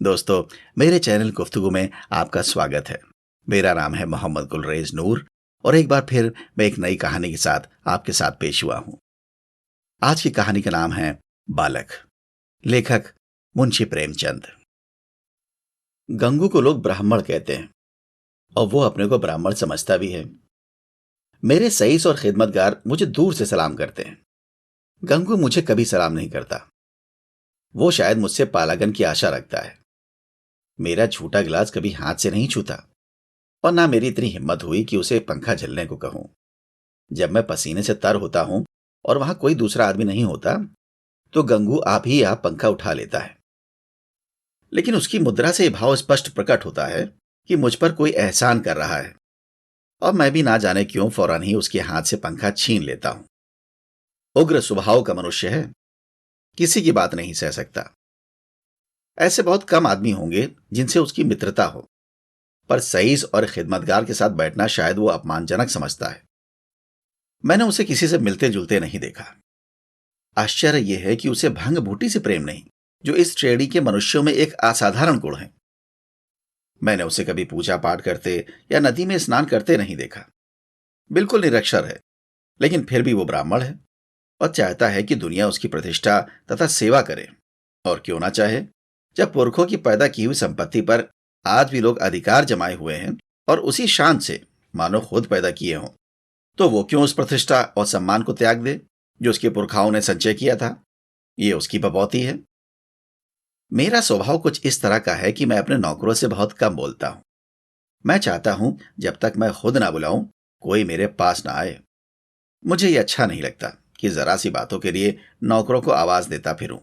दोस्तों, मेरे चैनल गुफ्तगू में आपका स्वागत है। मेरा नाम है मोहम्मद गुलरेज नूर और एक बार फिर मैं एक नई कहानी के साथ आपके साथ पेश हुआ हूं। आज की कहानी का नाम है बालक। लेखक मुंशी प्रेमचंद। गंगू को लोग ब्राह्मण कहते हैं और वो अपने को ब्राह्मण समझता भी है। मेरे सईस और खिदमतगार मुझे दूर से सलाम करते हैं। गंगू मुझे कभी सलाम नहीं करता। वो शायद मुझसे पालागन की आशा रखता है। मेरा झूठा गिलास कभी हाथ से नहीं छूता और ना मेरी इतनी हिम्मत हुई कि उसे पंखा झलने को कहूं। जब मैं पसीने से तर होता हूं और वहां कोई दूसरा आदमी नहीं होता तो गंगू आप ही आप पंखा उठा लेता है। लेकिन उसकी मुद्रा से यह भाव स्पष्ट प्रकट होता है कि मुझ पर कोई एहसान कर रहा है और मैं भी ना जाने क्यों फौरन ही उसके हाथ से पंखा छीन लेता हूं। उग्र स्वभाव का मनुष्य है, किसी की बात नहीं सह सकता। ऐसे बहुत कम आदमी होंगे जिनसे उसकी मित्रता हो, पर सईस और खिदमतगार के साथ बैठना शायद वो अपमानजनक समझता है। मैंने उसे किसी से मिलते जुलते नहीं देखा। आश्चर्य यह है कि उसे भंग बूटी से प्रेम नहीं, जो इस श्रेणी के मनुष्यों में एक असाधारण गुण है। मैंने उसे कभी पूजा पाठ करते या नदी में स्नान करते नहीं देखा। बिल्कुल निरक्षर है, लेकिन फिर भी वो ब्राह्मण है और चाहता है कि दुनिया उसकी प्रतिष्ठा तथा सेवा करे। और क्यों ना चाहे, जब पुरखों की पैदा की हुई संपत्ति पर आज भी लोग अधिकार जमाए हुए हैं और उसी शान से मानो खुद पैदा किए हों, तो वो क्यों उस प्रतिष्ठा और सम्मान को त्याग दे जो उसके पुरखाओं ने संचय किया था। ये उसकी बपौती है। मेरा स्वभाव कुछ इस तरह का है कि मैं अपने नौकरों से बहुत कम बोलता हूं। मैं चाहता हूं जब तक मैं खुद ना बुलाऊं कोई मेरे पास ना आए। मुझे ये अच्छा नहीं लगता कि जरा सी बातों के लिए नौकरों को आवाज देता फिरूं।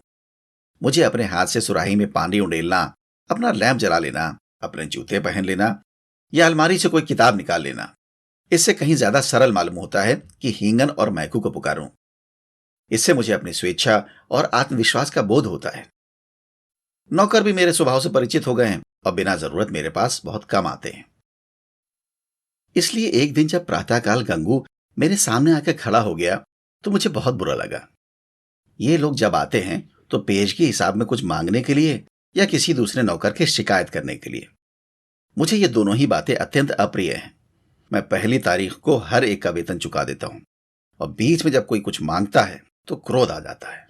मुझे अपने हाथ से सुराही में पानी उंडेलना, अपना लैंप जला लेना, अपने जूते पहन लेना या अलमारी से कोई किताब निकाल लेना, इससे कहीं ज्यादा सरल मालूम होता है कि हींगन और मैकू को पुकारूं। इससे मुझे अपनी स्वेच्छा और आत्मविश्वास का बोध होता है। नौकर भी मेरे स्वभाव से परिचित हो गए हैं और बिना जरूरत मेरे पास बहुत कम आते हैं। इसलिए एक दिन जब प्रातःकाल गंगू मेरे सामने आकर खड़ा हो गया तो मुझे बहुत बुरा लगा। ये लोग जब आते हैं तो पेज के हिसाब में कुछ मांगने के लिए या किसी दूसरे नौकर की शिकायत करने के लिए। मुझे ये दोनों ही बातें अत्यंत अप्रिय हैं। मैं पहली तारीख को हर एक का वेतन चुका देता हूं और बीच में जब कोई कुछ मांगता है तो क्रोध आ जाता है।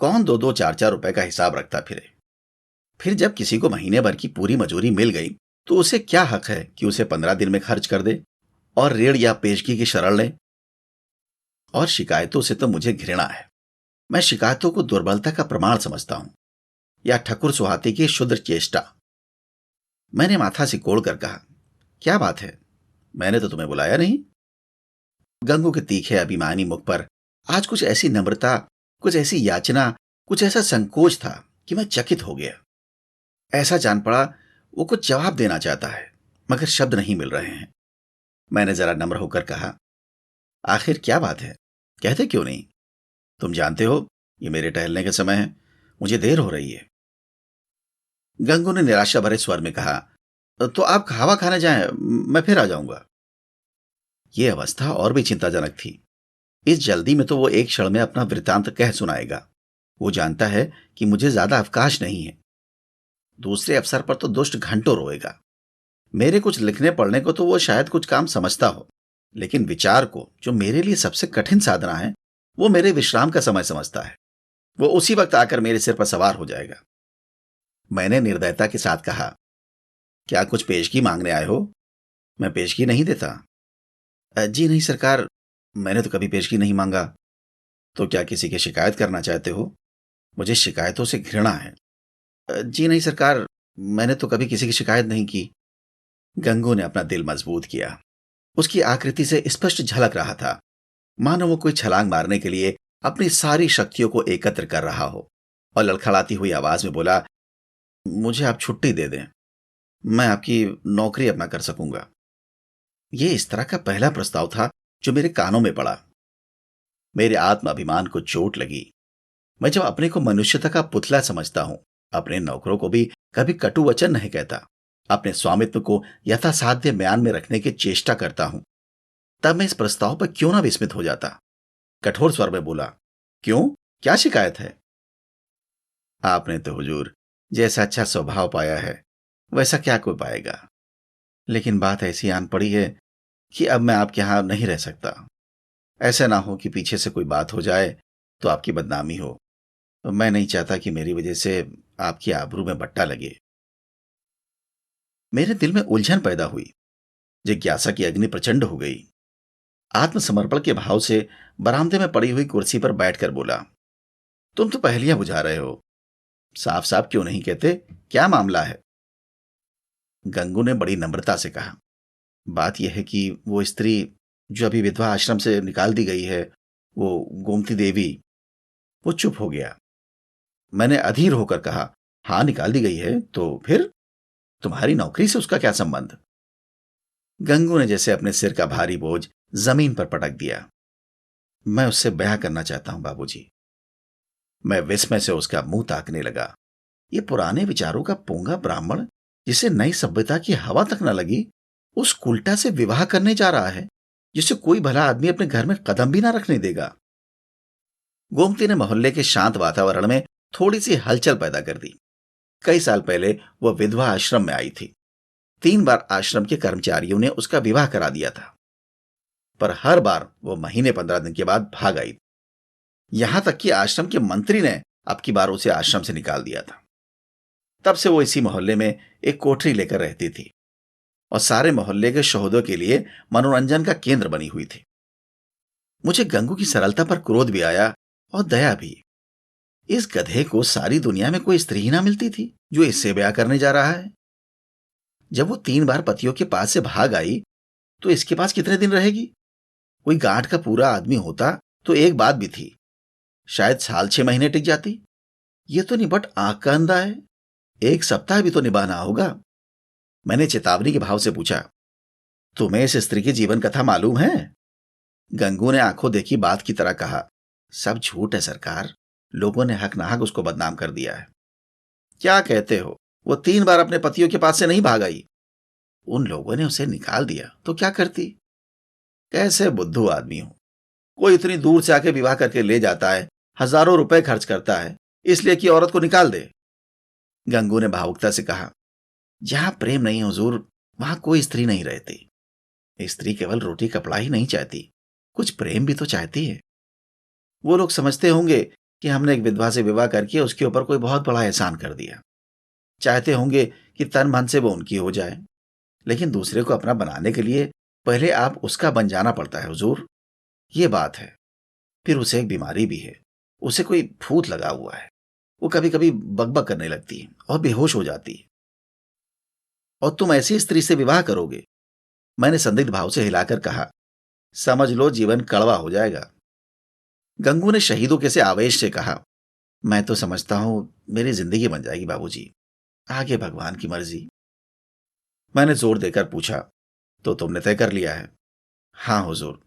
कौन दो दो चार चार रुपए का हिसाब रखता फिरे। फिर जब किसी को महीने भर की पूरी मजूरी मिल गई तो उसे क्या हक है कि उसे 15 दिन में खर्च कर दे और ऋण या पेशगी की शरण ले। और शिकायतों से तो मुझे घृणा है। मैं शिकायतों को दुर्बलता का प्रमाण समझता हूं या ठकुर सुहाती की शुद्र चेष्टा। मैंने माथा सिकोड़ कर कहा, क्या बात है, मैंने तो तुम्हें बुलाया नहीं। गंगू के तीखे अभिमानी मुख पर आज कुछ ऐसी नम्रता, कुछ ऐसी याचना, कुछ ऐसा संकोच था कि मैं चकित हो गया। ऐसा जान पड़ा वो कुछ जवाब देना चाहता है मगर शब्द नहीं मिल रहे हैं। मैंने जरा नम्र होकर कहा, आखिर क्या बात है, कहते क्यों नहीं? तुम जानते हो ये मेरे टहलने का समय है, मुझे देर हो रही है। गंगू ने निराशा भरे स्वर में कहा, तो आप खावा खाने जाएं, मैं फिर आ जाऊंगा। यह अवस्था और भी चिंताजनक थी। इस जल्दी में तो वो एक क्षण में अपना वृतांत कह सुनाएगा। वो जानता है कि मुझे ज्यादा अवकाश नहीं है। दूसरे अवसर पर तो दुष्ट घंटों रोएगा। मेरे कुछ लिखने पढ़ने को तो वो शायद कुछ काम समझता हो, लेकिन विचार को, जो मेरे लिए सबसे कठिन साधना है, वो मेरे विश्राम का समय समझता है। वो उसी वक्त आकर मेरे सिर पर सवार हो जाएगा। मैंने निर्दयता के साथ कहा, क्या कुछ पेशगी मांगने आए हो? मैं पेशगी नहीं देता। जी नहीं सरकार, मैंने तो कभी पेशगी नहीं मांगा। तो क्या किसी की शिकायत करना चाहते हो? मुझे शिकायतों से घृणा है। जी नहीं सरकार, मैंने तो कभी किसी की शिकायत नहीं की। गंगू ने अपना दिल मजबूत किया। उसकी आकृति से स्पष्ट झलक रहा था, मानो वो कोई छलांग मारने के लिए अपनी सारी शक्तियों को एकत्र कर रहा हो, और लड़खड़ाती हुई आवाज में बोला, मुझे आप छुट्टी दे दें, मैं आपकी नौकरी अपना कर सकूंगा। यह इस तरह का पहला प्रस्ताव था जो मेरे कानों में पड़ा। मेरे आत्माभिमान को चोट लगी। मैं जब अपने को मनुष्यता का पुतला समझता हूं, अपने नौकरों को भी कभी कटु वचन नहीं कहता, अपने स्वामित्व को यथासाध्य म्यान में रखने की चेष्टा करता हूं, तब मैं इस प्रस्ताव पर क्यों ना विस्मित हो जाता। कठोर स्वर में बोला, क्यों, क्या शिकायत है? आपने तो हुजूर जैसा अच्छा स्वभाव पाया है वैसा क्या कोई पाएगा। लेकिन बात ऐसी आन पड़ी है कि अब मैं आपके यहां नहीं रह सकता। ऐसा ना हो कि पीछे से कोई बात हो जाए तो आपकी बदनामी हो। तो मैं नहीं चाहता कि मेरी वजह से आपकी आबरू में बट्टा लगे। मेरे दिल में उलझन पैदा हुई। जिज्ञासा की अग्नि प्रचंड हो गई। आत्मसमर्पण के भाव से बरामदे में पड़ी हुई कुर्सी पर बैठकर बोला, तुम तो पहेलियां बुझा रहे हो। साफ साफ क्यों नहीं कहते, क्या मामला है? गंगू ने बड़ी नम्रता से कहा, बात यह है कि वो स्त्री जो अभी विधवा आश्रम से निकाल दी गई है, वो गोमती देवी। वो चुप हो गया। मैंने अधीर होकर कहा, हाँ निकाल दी गई है तो फिर तुम्हारी नौकरी से उसका क्या संबंध? गंगू ने जैसे अपने सिर का भारी बोझ जमीन पर पटक दिया। मैं उससे ब्याह करना चाहता हूं बाबूजी। मैं विस्मय से उसका मुंह ताकने लगा। ये पुराने विचारों का पूंगा ब्राह्मण, जिसे नई सभ्यता की हवा तक न लगी, उस कुल्टा से विवाह करने जा रहा है जिसे कोई भला आदमी अपने घर में कदम भी ना रखने देगा। गोमती ने मोहल्ले के शांत वातावरण में थोड़ी सी हलचल पैदा कर दी। कई साल पहले वह विधवा आश्रम में आई थी। 3 बार आश्रम के कर्मचारियों ने उसका विवाह करा दिया था, पर हर बार वो महीने 15 दिन के बाद भाग आई। यहां तक कि आश्रम के मंत्री ने अब की बार उसे आश्रम से निकाल दिया था। तब से वो इसी मोहल्ले में एक कोठरी लेकर रहती थी और सारे मोहल्ले के शोहदों के लिए मनोरंजन का केंद्र बनी हुई थी। मुझे गंगू की सरलता पर क्रोध भी आया और दया भी। इस गधे को सारी दुनिया में कोई स्त्री ही ना मिलती थी जो इससे ब्याह करने जा रहा है। जब वो 3 बार पतियों के पास से भाग आई तो इसके पास कितने दिन रहेगी? कोई गांठ का पूरा आदमी होता तो एक बात भी थी, शायद साल 6 महीने टिक जाती। ये तो निबट आंख का अंधा है। 1 सप्ताह भी तो निभाना होगा। मैंने चेतावनी के भाव से पूछा, तुम्हें इस स्त्री की जीवन कथा मालूम है? गंगू ने आंखों देखी बात की तरह कहा, सब झूठ है सरकार। लोगों ने हक नाहक उसको बदनाम कर दिया है। क्या कहते हो? वो 3 बार अपने पतियों के पास से नहीं भाग आई। उन लोगों ने उसे निकाल दिया तो क्या करती? कैसे बुद्धू आदमी हो। कोई इतनी दूर से आके विवाह करके ले जाता है, हजारों रुपए खर्च करता है, इसलिए कि औरत को निकाल दे। गंगू ने भावुकता से कहा, जहां प्रेम नहीं हुजूर, वहां कोई स्त्री नहीं रहती। स्त्री केवल रोटी कपड़ा ही नहीं चाहती, कुछ प्रेम भी तो चाहती है। वो लोग समझते होंगे कि हमने एक विधवा से विवाह करके उसके ऊपर कोई बहुत बड़ा एहसान कर दिया। चाहते होंगे कि तन मन से वो उनकी हो जाए, लेकिन दूसरे को अपना बनाने के लिए पहले आप उसका बन जाना पड़ता है हुजूर। ये बात है। फिर उसे एक बीमारी भी है, उसे कोई भूत लगा हुआ है। वो कभी कभी बकबक करने लगती है और बेहोश हो जाती है। और तुम ऐसी स्त्री से विवाह करोगे? मैंने संदिग्ध भाव से हिलाकर कहा, समझ लो जीवन कड़वा हो जाएगा। गंगू ने शहीदों के से आवेश से कहा, मैं तो समझता हूं मेरी जिंदगी बन जाएगी बाबूजी, आगे भगवान की मर्जी। मैंने जोर देकर पूछा, तो तुमने तय कर लिया है? हाँ हुजूर।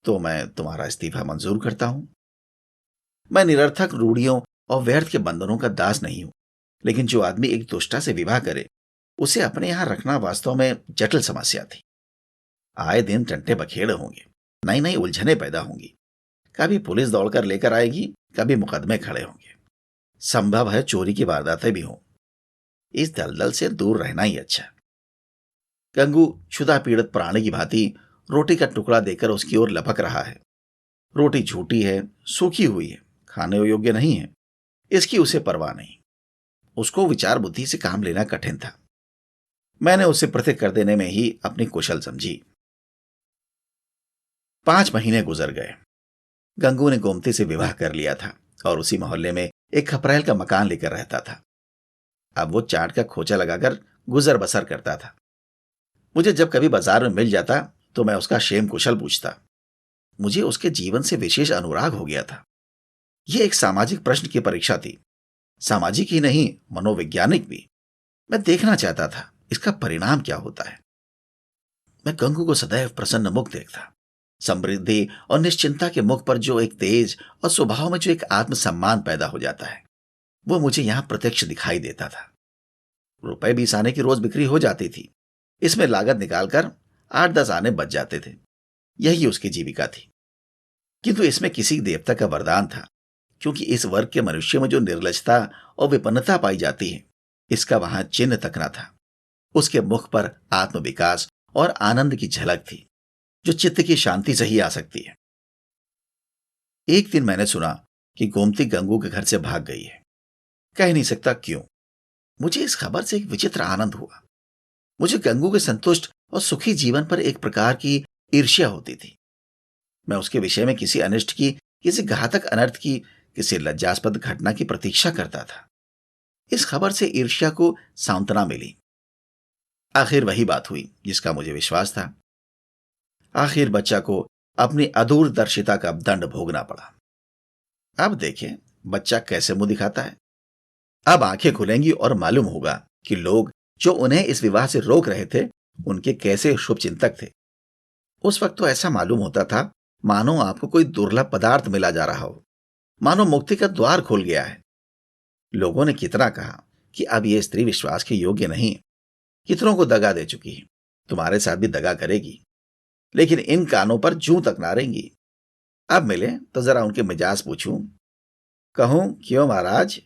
तो मैं तुम्हारा इस्तीफा मंजूर करता हूं। मैं निरर्थक रूढ़ियों और व्यर्थ के बंधनों का दास नहीं हूं, लेकिन जो आदमी एक दुष्टा से विवाह करे उसे अपने यहां रखना वास्तव में जटिल समस्या थी। आए दिन टंटे बखेड़े होंगे, नई नई उलझने पैदा होंगी। कभी पुलिस दौड़कर लेकर आएगी, कभी मुकदमे खड़े होंगे। संभव है चोरी की वारदातें भी हों। इस दलदल से दूर रहना ही अच्छा। गंगू क्षुधा पीड़ित प्राणी की भांति रोटी का टुकड़ा देकर उसकी ओर लपक रहा है। रोटी झूठी है, सूखी हुई है, खाने योग्य नहीं है, इसकी उसे परवाह नहीं। उसको विचार बुद्धि से काम लेना कठिन था। मैंने उसे पृथक कर देने में ही अपनी कुशल समझी। 5 महीने गुजर गए। गंगू ने गोमती से विवाह कर लिया था और उसी मोहल्ले में एक खपरेल का मकान लेकर रहता था। अब वो चाट का खोचा लगाकर गुजर बसर करता था। मुझे जब कभी बाजार में मिल जाता तो मैं उसका क्षेम कुशल पूछता। मुझे उसके जीवन से विशेष अनुराग हो गया था। यह एक सामाजिक प्रश्न की परीक्षा थी, सामाजिक ही नहीं मनोवैज्ञानिक भी। मैं देखना चाहता था इसका परिणाम क्या होता है। मैं गंगू को सदैव प्रसन्न मुख देखता। समृद्धि और निश्चिंता के मुख पर जो एक तेज और स्वभाव में जो एक आत्मसम्मान पैदा हो जाता है, वो मुझे यहां प्रत्यक्ष दिखाई देता था। रुपए 20 आने की रोज बिक्री हो जाती थी। इसमें लागत निकालकर 8-10 आने बच जाते थे। यही उसकी जीविका थी। किंतु इसमें किसी देवता का वरदान था क्योंकि इस वर्ग के मनुष्य में जो निर्लजता और विपन्नता पाई जाती है, इसका वहां चिन्ह तक न था। उसके मुख पर आत्मविकास और आनंद की झलक थी, जो चित्त की शांति से ही आ सकती है। एक दिन मैंने सुना कि गोमती गंगू के घर से भाग गई है। कह नहीं सकता क्यों। मुझे इस खबर से एक विचित्र आनंद हुआ। मुझे गंगू के संतुष्ट और सुखी जीवन पर एक प्रकार की ईर्ष्या होती थी। मैं उसके विषय में किसी अनिष्ट की, किसी घातक अनर्थ की, किसी लज्जास्पद घटना की प्रतीक्षा करता था। इस खबर से ईर्ष्या को सांत्वना मिली। आखिर वही बात हुई जिसका मुझे विश्वास था। आखिर बच्चा को अपनी अदूरदर्शिता का दंड भोगना पड़ा। अब देखें बच्चा कैसे मुंह दिखाता है। अब आंखें खुलेंगी और मालूम होगा कि लोग जो उन्हें इस विवाह से रोक रहे थे, उनके कैसे शुभचिंतक थे। उस वक्त तो ऐसा मालूम होता था मानो आपको कोई दुर्लभ पदार्थ मिला जा रहा हो, मानो मुक्ति का द्वार खुल गया है। लोगों ने कितना कहा कि अब यह स्त्री विश्वास के योग्य नहीं, कितनों को दगा दे चुकी है, तुम्हारे साथ भी दगा करेगी, लेकिन इन कानों पर जूं तक ना रहेंगी। अब मिले तो जरा उनके मिजाज पूछूं। कहूं क्यों महाराज,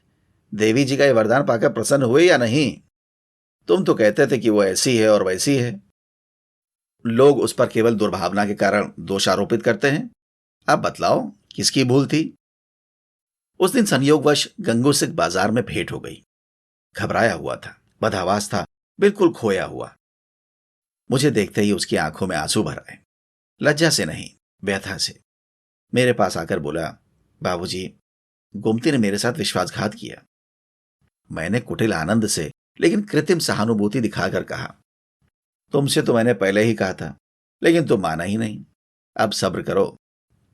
देवी जी का ये वरदान पाकर प्रसन्न हुए या नहीं? तुम तो कहते थे कि वो ऐसी है और वैसी है। लोग उस पर केवल दुर्भावना के कारण दोष आरोपित करते हैं। अब बतलाओ किसकी भूल थी? उस दिन संयोगवश गंगू से बाजार में भेंट हो गई। घबराया हुआ था, बदहवास था, बिल्कुल खोया हुआ। मुझे देखते ही उसकी आंखों में आंसू भर आए। लज्जा से नहीं, व्यथा से। मेरे पास आकर बोला, बाबूजी, गोमती ने मेरे साथ विश्वासघात किया। मैंने कुटिल आनंद से लेकिन कृत्रिम सहानुभूति दिखाकर कहा, तुमसे तो मैंने पहले ही कहा था, लेकिन तुम माना ही नहीं। अब सब्र करो,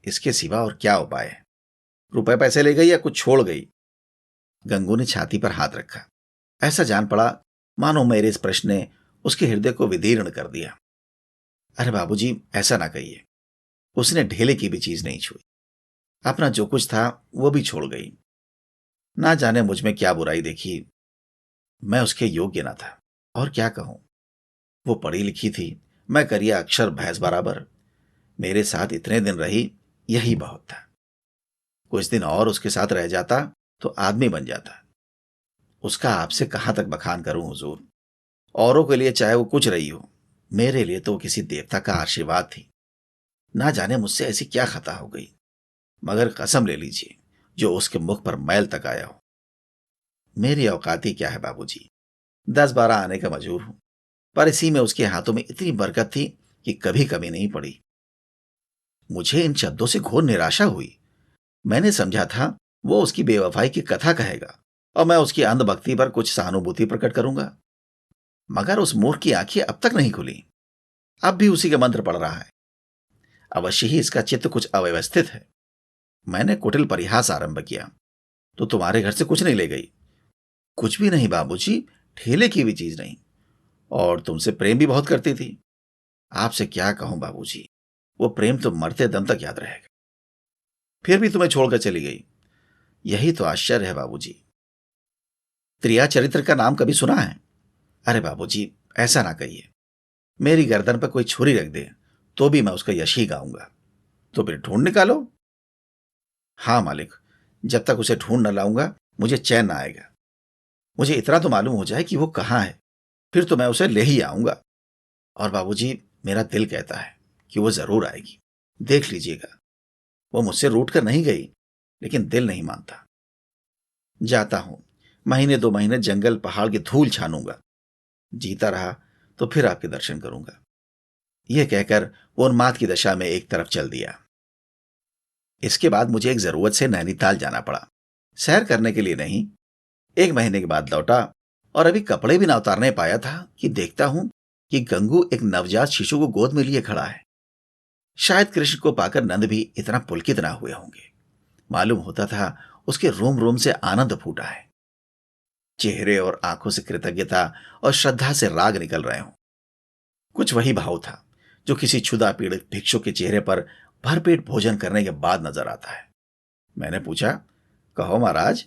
इसके सिवा और क्या उपाय है? रुपए पैसे ले गई या कुछ छोड़ गई? गंगू ने छाती पर हाथ रखा। ऐसा जान पड़ा मानो मेरे इस प्रश्न ने उसके हृदय को विदीर्ण कर दिया। अरे बाबूजी, ऐसा ना कहिए। उसने ढेले की भी चीज नहीं छुई। अपना जो कुछ था वो भी छोड़ गई। ना जाने मुझ में क्या बुराई देखी। मैं उसके योग्य ना था, और क्या कहूं। वो पढ़ी लिखी थी, मैं करिया अक्षर भैंस बराबर। मेरे साथ इतने दिन रही, यही बहुत था। कुछ दिन और उसके साथ रह जाता तो आदमी बन जाता। उसका आपसे कहां तक बखान करूं हुजूर। औरों के लिए चाहे वो कुछ रही हो, मेरे लिए तो वो किसी देवता का आशीर्वाद थी। ना जाने मुझसे ऐसी क्या खता हो गई, मगर कसम ले लीजिए जो उसके मुख पर मैल तक आया हो। मेरी औकाती क्या है बाबूजी, 10-12 आने का मजूर हूं, पर इसी में उसके हाथों में इतनी बरकत थी कि कभी कमी नहीं पड़ी। मुझे इन शब्दों से घोर निराशा हुई। मैंने समझा था वो उसकी बेवफाई की कथा कहेगा और मैं उसकी अंधभक्ति पर कुछ सहानुभूति प्रकट करूंगा, मगर उस मूर्ख की आंखें अब तक नहीं खुली। अब भी उसी के मंत्र पढ़ रहा है। अवश्य ही इसका चित्त कुछ अव्यवस्थित है। मैंने कुटिल परिहास आरंभ किया, तो तुम्हारे घर से कुछ नहीं ले गई? कुछ भी नहीं बाबूजी, ठेले की भी चीज नहीं। और तुमसे प्रेम भी बहुत करती थी। आपसे क्या कहूं बाबूजी, वो प्रेम तो मरते दम तक याद रहेगा। फिर भी तुम्हें छोड़कर चली गई, यही तो आश्चर्य है बाबूजी। त्रिया चरित्र का नाम कभी सुना है? अरे बाबूजी, ऐसा ना कहिए। मेरी गर्दन पर कोई छुरी रख दे तो भी मैं उसका यश ही गाऊंगा। तो फिर ढूंढ निकालो। हाँ मालिक, जब तक उसे ढूंढ न लाऊंगा मुझे चैन ना आएगा। मुझे इतना तो मालूम हो जाए कि वो कहां है, फिर तो मैं उसे ले ही आऊंगा। और बाबूजी, मेरा दिल कहता है कि वो जरूर आएगी। देख लीजिएगा, वो मुझसे रूठ कर नहीं गई, लेकिन दिल नहीं मानता। जाता हूं, महीने 2 महीने जंगल पहाड़ की धूल छानूंगा। जीता रहा तो फिर आपके दर्शन करूंगा। यह कहकर वो उन्माद की दशा में एक तरफ चल दिया। इसके बाद मुझे एक जरूरत से नैनीताल जाना पड़ा। सैर करने के लिए नहीं। 1 महीने के बाद लौटा और अभी कपड़े भी ना उतारने पाया था कि देखता हूं कि गंगू एक नवजात शिशु को गोद में लिए खड़ा है। शायद कृष्ण को पाकर नंद भी इतना पुलकित ना हुए होंगे। मालूम होता था उसके रोम रोम से आनंद फूटा है। चेहरे और आंखों से कृतज्ञता और श्रद्धा से राग निकल रहे हों। कुछ वही भाव था जो किसी क्षुधा पीड़ित भिक्षु के चेहरे पर भरपेट भोजन करने के बाद नजर आता है। मैंने पूछा, कहो महाराज,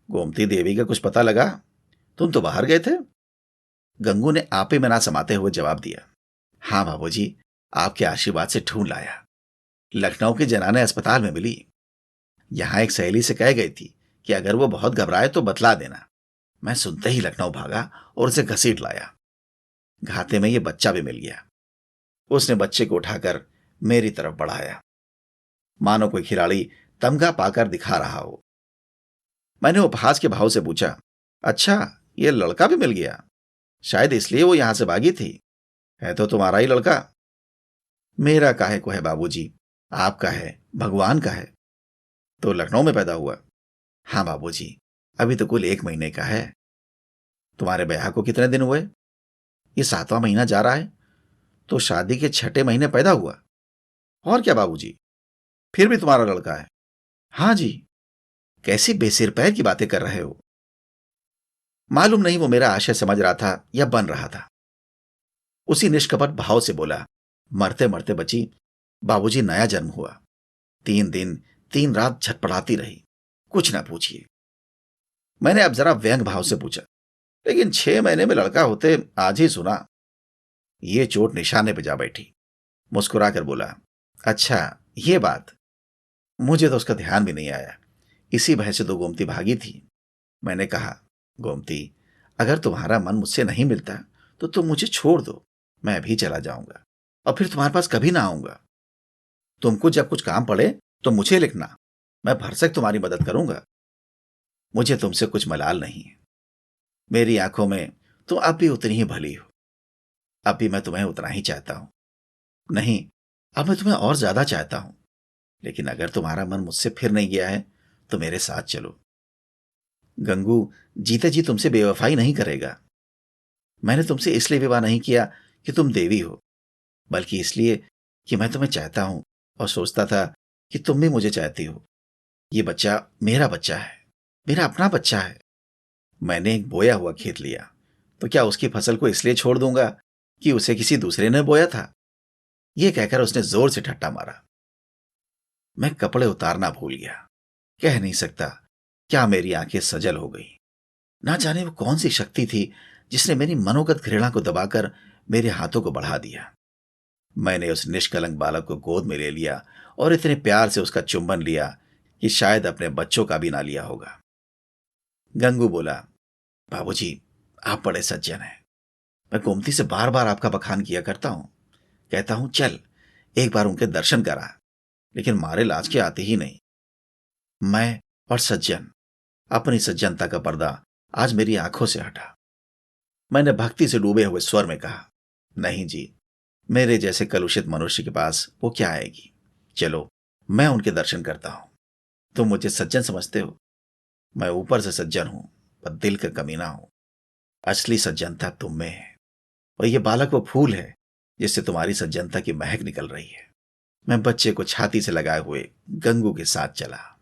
गोमती देवी का कुछ पता लगा? तुम तो बाहर गए थे। गंगू ने आपे में ना समाते हुए जवाब दिया, हां बाबूजी, आपके आशीर्वाद से ढूंढ लाया। लखनऊ के जनाने अस्पताल में मिली। यहां एक सहेली से कह गई थी कि अगर वो बहुत घबराए तो बतला देना। मैं सुनते ही लखनऊ भागा और उसे घसीट लाया। घाते में ये बच्चा भी मिल गया। उसने बच्चे को उठाकर मेरी तरफ बढ़ाया, मानो कोई खिलाड़ी तमगा पाकर दिखा रहा हो। मैंने उपहास के भाव से पूछा, अच्छा, ये लड़का भी मिल गया? शायद इसलिए वो यहां से भागी थी। है तो तुम्हारा ही लड़का। मेरा काहे को है बाबूजी, आपका है, भगवान का है। तो लखनऊ में पैदा हुआ? हाँ बाबूजी, अभी तो कुल 1 महीने का है। तुम्हारे ब्याह को कितने दिन हुए? ये 7वां महीना जा रहा है। तो शादी के 6ठे महीने पैदा हुआ। और क्या बाबूजी, फिर भी तुम्हारा लड़का है? हाँ जी। कैसी बेसिर पैर की बातें कर रहे हो? मालूम नहीं वो मेरा आशय समझ रहा था या बन रहा था। उसी निष्कपट भाव से बोला, मरते मरते बची, बाबूजी नया जन्म हुआ। 3 दिन 3 रात झटपटाती रही, कुछ ना पूछिए। मैंने अब जरा व्यंग भाव से पूछा, लेकिन 6 महीने में लड़का होते आज ही सुना। ये चोट निशाने पे जा बैठी। मुस्कुराकर बोला, अच्छा ये बात। मुझे तो उसका ध्यान भी नहीं आया। इसी भय से तो गोमती भागी थी। मैंने कहा, गोमती, अगर तुम्हारा मन मुझसे नहीं मिलता तो तुम मुझे छोड़ दो, मैं भी चला जाऊंगा और फिर तुम्हारे पास कभी ना आऊंगा। तुमको जब कुछ काम पड़े तो मुझे लिखना, मैं भरसक तुम्हारी मदद करूंगा। मुझे तुमसे कुछ मलाल नहीं है। मेरी आंखों में तुम अब भी उतनी ही भली हो। अब भी मैं तुम्हें उतना ही चाहता हूं। नहीं, अब मैं तुम्हें और ज्यादा चाहता हूं। लेकिन अगर तुम्हारा मन मुझसे फिर नहीं गया है तो मेरे साथ चलो। गंगू जीते जी तुमसे बेवफाई नहीं करेगा। मैंने तुमसे इसलिए विवाह नहीं किया कि तुम देवी हो, बल्कि इसलिए कि मैं तुम्हें चाहता हूं और सोचता था कि तुम भी मुझे चाहती हो। ये बच्चा मेरा बच्चा है, मेरा अपना बच्चा है। मैंने एक बोया हुआ खेत लिया तो क्या उसकी फसल को इसलिए छोड़ दूंगा कि उसे किसी दूसरे ने बोया था? यह कहकर उसने जोर से ठट्टा मारा। मैं कपड़े उतारना भूल गया। कह नहीं सकता क्या मेरी आंखें सजल हो गई। ना जाने वो कौन सी शक्ति थी जिसने मेरी मनोगत घृणा को दबाकर मेरे हाथों को बढ़ा दिया। मैंने उस निष्कलंक बालक को गोद में ले लिया और इतने प्यार से उसका चुंबन लिया कि शायद अपने बच्चों का भी ना लिया होगा। गंगू बोला, बाबूजी, आप बड़े सज्जन हैं। मैं गोमती से बार बार आपका बखान किया करता हूं। कहता हूं चल एक बार उनके दर्शन करा, लेकिन मारे लाज के आते ही नहीं। मैं और सज्जन, अपनी सज्जनता का पर्दा आज मेरी आंखों से हटा। मैंने भक्ति से डूबे हुए स्वर में कहा, नहीं जी, मेरे जैसे कलुषित मनुष्य के पास वो क्या आएगी। चलो मैं उनके दर्शन करता हूं। तुम मुझे सज्जन समझते हो? मैं ऊपर से सज्जन हूं पर दिल का कमीना हूं। असली सज्जनता तुम में है और यह बालक वो फूल है जिससे तुम्हारी सज्जनता की महक निकल रही है। मैं बच्चे को छाती से लगाए हुए गंगू के साथ चला।